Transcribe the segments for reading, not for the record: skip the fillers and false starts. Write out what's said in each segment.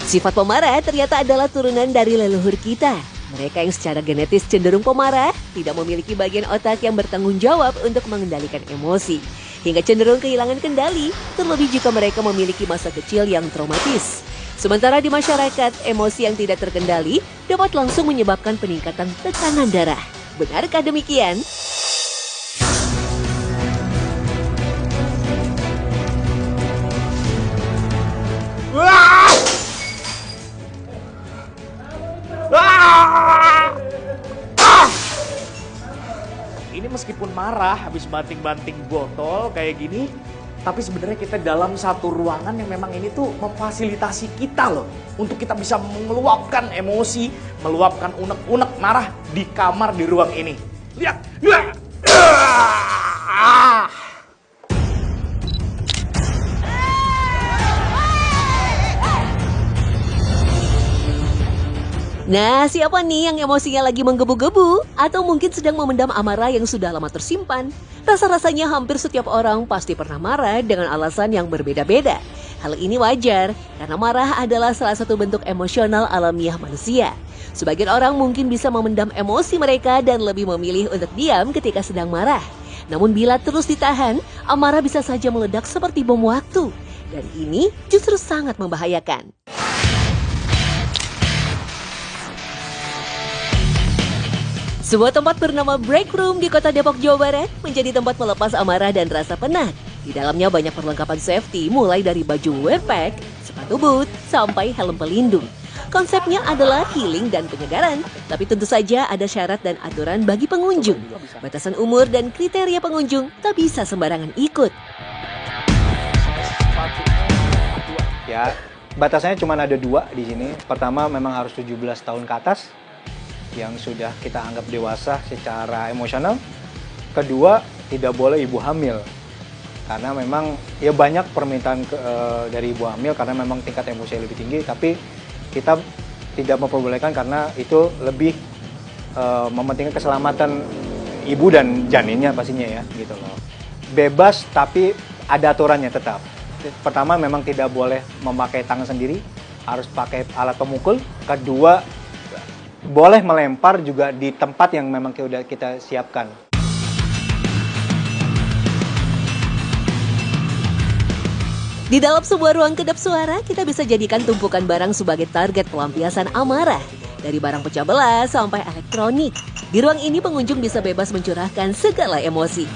Sifat pemarah ternyata adalah turunan dari leluhur kita. Mereka yang secara genetis cenderung pemarah tidak memiliki bagian otak yang bertanggung jawab untuk mengendalikan emosi. Hingga cenderung kehilangan kendali, terlebih jika mereka memiliki masa kecil yang traumatis. Sementara di masyarakat, emosi yang tidak terkendali dapat langsung menyebabkan peningkatan tekanan darah. Benarkah demikian? Ini meskipun marah habis banting-banting botol kayak gini, tapi sebenarnya kita dalam satu ruangan yang memang ini tuh memfasilitasi kita loh untuk kita bisa meluapkan emosi, meluapkan unek-unek marah di kamar di ruang ini. Lihat. Nah, siapa nih yang emosinya lagi menggebu-gebu? Atau mungkin sedang memendam amarah yang sudah lama tersimpan? Rasa-rasanya hampir setiap orang pasti pernah marah dengan alasan yang berbeda-beda. Hal ini wajar, karena marah adalah salah satu bentuk emosional alamiah manusia. Sebagian orang mungkin bisa memendam emosi mereka dan lebih memilih untuk diam ketika sedang marah. Namun bila terus ditahan, amarah bisa saja meledak seperti bom waktu. Dan ini justru sangat membahayakan. Sebuah tempat bernama Break Room di kota Depok, Jawa Barat menjadi tempat melepas amarah dan rasa penat. Di dalamnya banyak perlengkapan safety mulai dari baju wear pack, sepatu boot, sampai helm pelindung. Konsepnya adalah healing dan penyegaran, tapi tentu saja ada syarat dan aturan bagi pengunjung. Batasan umur dan kriteria pengunjung tak bisa sembarangan ikut. Ya, batasannya cuma ada 2 di sini. Pertama memang harus 17 tahun ke atas, yang sudah kita anggap dewasa secara emosional. Kedua, tidak boleh ibu hamil. Karena memang ya banyak permintaan dari ibu hamil karena memang tingkat emosi lebih tinggi, tapi kita tidak memperbolehkan karena itu lebih mementingkan keselamatan ibu dan janinnya pastinya ya, gitu loh. Bebas tapi ada aturannya tetap. Pertama memang tidak boleh memakai tangan sendiri, harus pakai alat pemukul. Kedua, boleh melempar juga di tempat yang memang sudah kita siapkan. Di dalam sebuah ruang kedap suara, kita bisa jadikan tumpukan barang sebagai target pelampiasan amarah. Dari barang pecah belah sampai elektronik. Di ruang ini pengunjung bisa bebas mencurahkan segala emosi.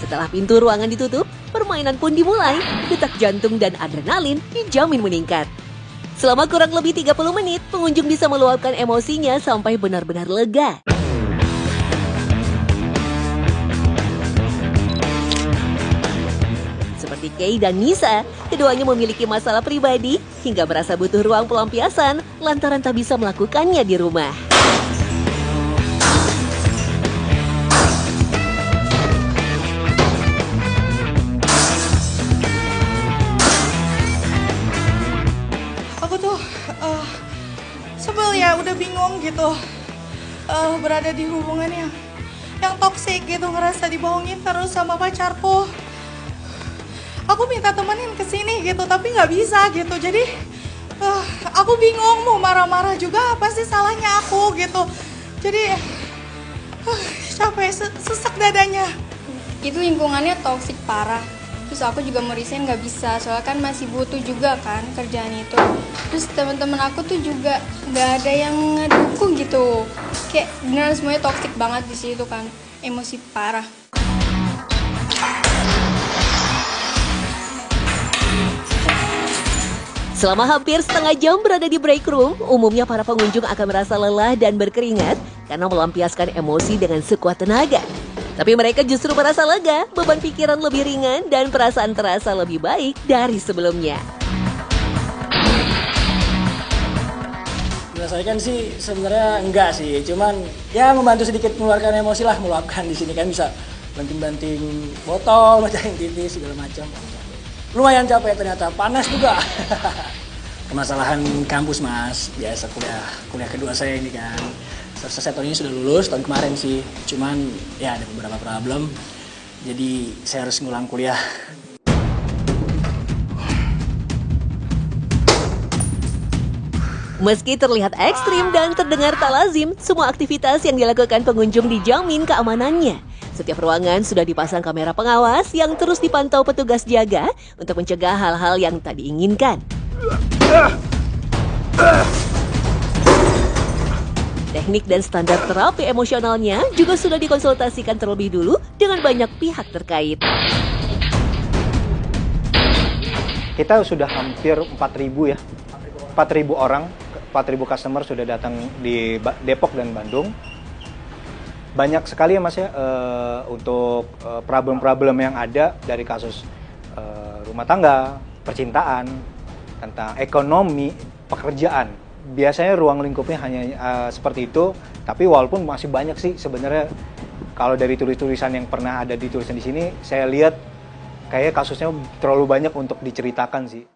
Setelah pintu ruangan ditutup, permainan pun dimulai. Detak jantung dan adrenalin dijamin meningkat. Selama kurang lebih 30 menit, pengunjung bisa meluapkan emosinya sampai benar-benar lega. Seperti Kay dan Nisa, keduanya memiliki masalah pribadi hingga merasa butuh ruang pelampiasan lantaran tak bisa melakukannya di rumah. Sebel ya, udah bingung gitu berada di hubungan yang toksik gitu, ngerasa dibohongin terus sama pacarku. Aku minta temenin kesini gitu, tapi nggak bisa gitu. Jadi aku bingung mau marah-marah juga apa sih salahnya aku gitu. Jadi capek, sesak dadanya. Itu lingkungannya toksik parah. Terus aku juga mau resign nggak bisa, soalnya kan masih butuh juga kan kerjaan itu. Terus teman-teman aku tuh juga nggak ada yang ngedukung gitu. Kayak beneran semuanya toksik banget di situ kan, emosi parah. Selama hampir setengah jam berada di break room, umumnya para pengunjung akan merasa lelah dan berkeringat karena melampiaskan emosi dengan sekuat tenaga. Tapi mereka justru merasa lega, beban pikiran lebih ringan, dan perasaan terasa lebih baik dari sebelumnya. Saya kan sih sebenarnya enggak sih, cuman ya membantu sedikit mengeluarkan emosi lah, meluapkan di sini kan bisa banting-banting botol, bacain TV segala macam. Lumayan capek ternyata, panas juga. Permasalahan kampus mas, biasa kuliah kedua saya ini kan. Selesai tahun ini sudah lulus, tahun kemarin sih. Cuman ya ada beberapa problem. Jadi saya harus ngulang kuliah. Meski terlihat ekstrim dan terdengar tak lazim, semua aktivitas yang dilakukan pengunjung dijamin keamanannya. Setiap ruangan sudah dipasang kamera pengawas yang terus dipantau petugas jaga untuk mencegah hal-hal yang tak diinginkan. Teknik dan standar terapi emosionalnya juga sudah dikonsultasikan terlebih dulu dengan banyak pihak terkait. Kita sudah hampir 4.000 ya, 4.000 orang, 4.000 customer sudah datang di Depok dan Bandung. Banyak sekali ya Mas ya, untuk problem-problem yang ada dari kasus rumah tangga, percintaan, tentang ekonomi, pekerjaan. Biasanya ruang lingkupnya hanya seperti itu, tapi walaupun masih banyak sih sebenarnya kalau dari tulisan yang pernah ada di tulisan di sini, saya lihat kayaknya kasusnya terlalu banyak untuk diceritakan sih.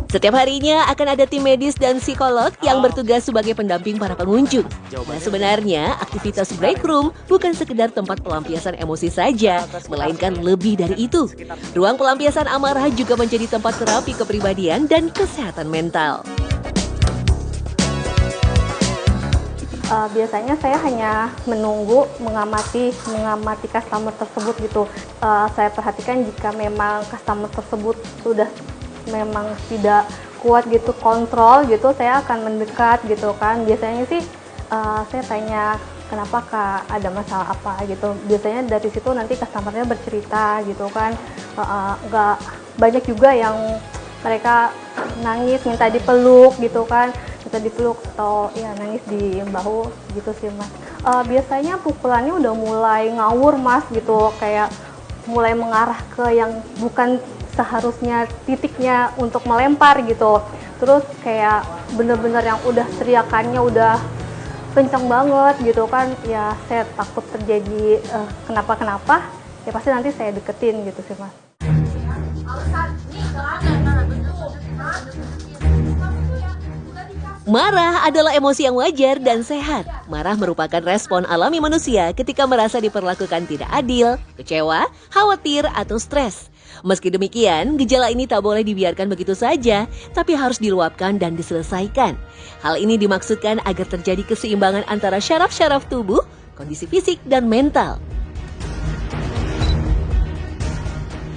Setiap harinya akan ada tim medis dan psikolog yang bertugas sebagai pendamping para pengunjung. Nah, sebenarnya aktivitas break room bukan sekedar tempat pelampiasan emosi saja, melainkan lebih dari itu. Ruang pelampiasan amarah juga menjadi tempat terapi kepribadian dan kesehatan mental. Biasanya saya hanya menunggu, mengamati customer tersebut gitu. Saya perhatikan jika memang customer tersebut sudah memang tidak kuat gitu kontrol gitu, saya akan mendekat gitu kan. Biasanya sih saya tanya kenapa Kak, ada masalah apa gitu. Biasanya dari situ nanti customernya bercerita gitu kan. Nggak banyak juga yang mereka nangis minta dipeluk gitu kan, minta dipeluk atau ya nangis di bahu gitu sih Mas. Biasanya pukulannya udah mulai ngawur Mas gitu, kayak mulai mengarah ke yang bukan seharusnya titiknya untuk melempar gitu. Terus kayak bener-bener yang udah teriakannya udah kencang banget gitu kan. Ya saya takut terjadi kenapa-kenapa, ya pasti nanti saya deketin gitu sih Mas. Marah adalah emosi yang wajar dan sehat. Marah merupakan respon alami manusia ketika merasa diperlakukan tidak adil, kecewa, khawatir, atau stres. Meski demikian, gejala ini tak boleh dibiarkan begitu saja, tapi harus diluapkan dan diselesaikan. Hal ini dimaksudkan agar terjadi keseimbangan antara syaraf-syaraf tubuh, kondisi fisik, dan mental.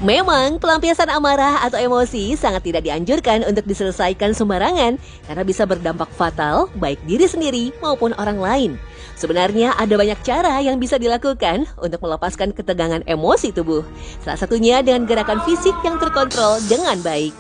Memang, pelampiasan amarah atau emosi sangat tidak dianjurkan untuk diselesaikan sembarangan karena bisa berdampak fatal baik diri sendiri maupun orang lain. Sebenarnya ada banyak cara yang bisa dilakukan untuk melepaskan ketegangan emosi tubuh. Salah satunya dengan gerakan fisik yang terkontrol dengan baik.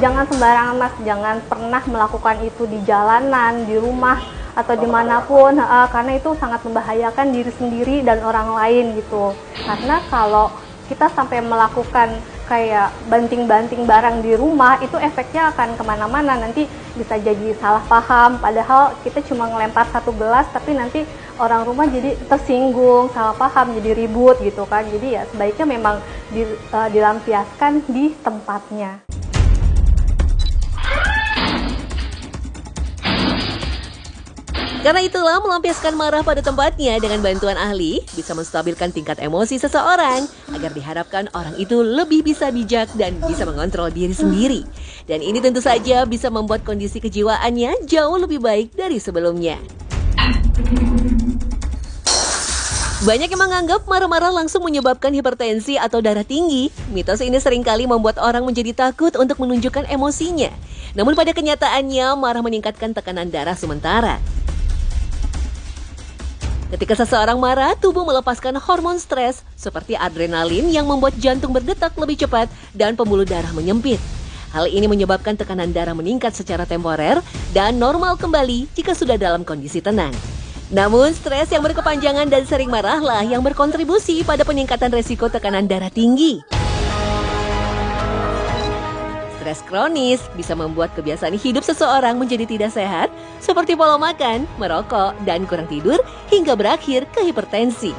Jangan sembarangan Mas, jangan pernah melakukan itu di jalanan, di rumah, atau dimanapun, karena itu sangat membahayakan diri sendiri dan orang lain gitu. Karena kalau kita sampai melakukan kayak banting-banting barang di rumah, itu efeknya akan kemana-mana, nanti bisa jadi salah paham, padahal kita cuma ngelempar satu gelas, tapi nanti orang rumah jadi tersinggung, salah paham, jadi ribut gitu kan. Jadi ya sebaiknya memang dilampiaskan di tempatnya. Karena itulah melampiaskan marah pada tempatnya dengan bantuan ahli bisa menstabilkan tingkat emosi seseorang agar diharapkan orang itu lebih bisa bijak dan bisa mengontrol diri sendiri. Dan ini tentu saja bisa membuat kondisi kejiwaannya jauh lebih baik dari sebelumnya. Banyak yang menganggap marah-marah langsung menyebabkan hipertensi atau darah tinggi. Mitos ini seringkali membuat orang menjadi takut untuk menunjukkan emosinya. Namun pada kenyataannya marah meningkatkan tekanan darah sementara. Ketika seseorang marah, tubuh melepaskan hormon stres seperti adrenalin yang membuat jantung berdetak lebih cepat dan pembuluh darah menyempit. Hal ini menyebabkan tekanan darah meningkat secara temporer dan normal kembali jika sudah dalam kondisi tenang. Namun, stres yang berkepanjangan dan sering marahlah yang berkontribusi pada peningkatan resiko tekanan darah tinggi. Stres kronis bisa membuat kebiasaan hidup seseorang menjadi tidak sehat, seperti pola makan, merokok, dan kurang tidur, hingga berakhir ke hipertensi.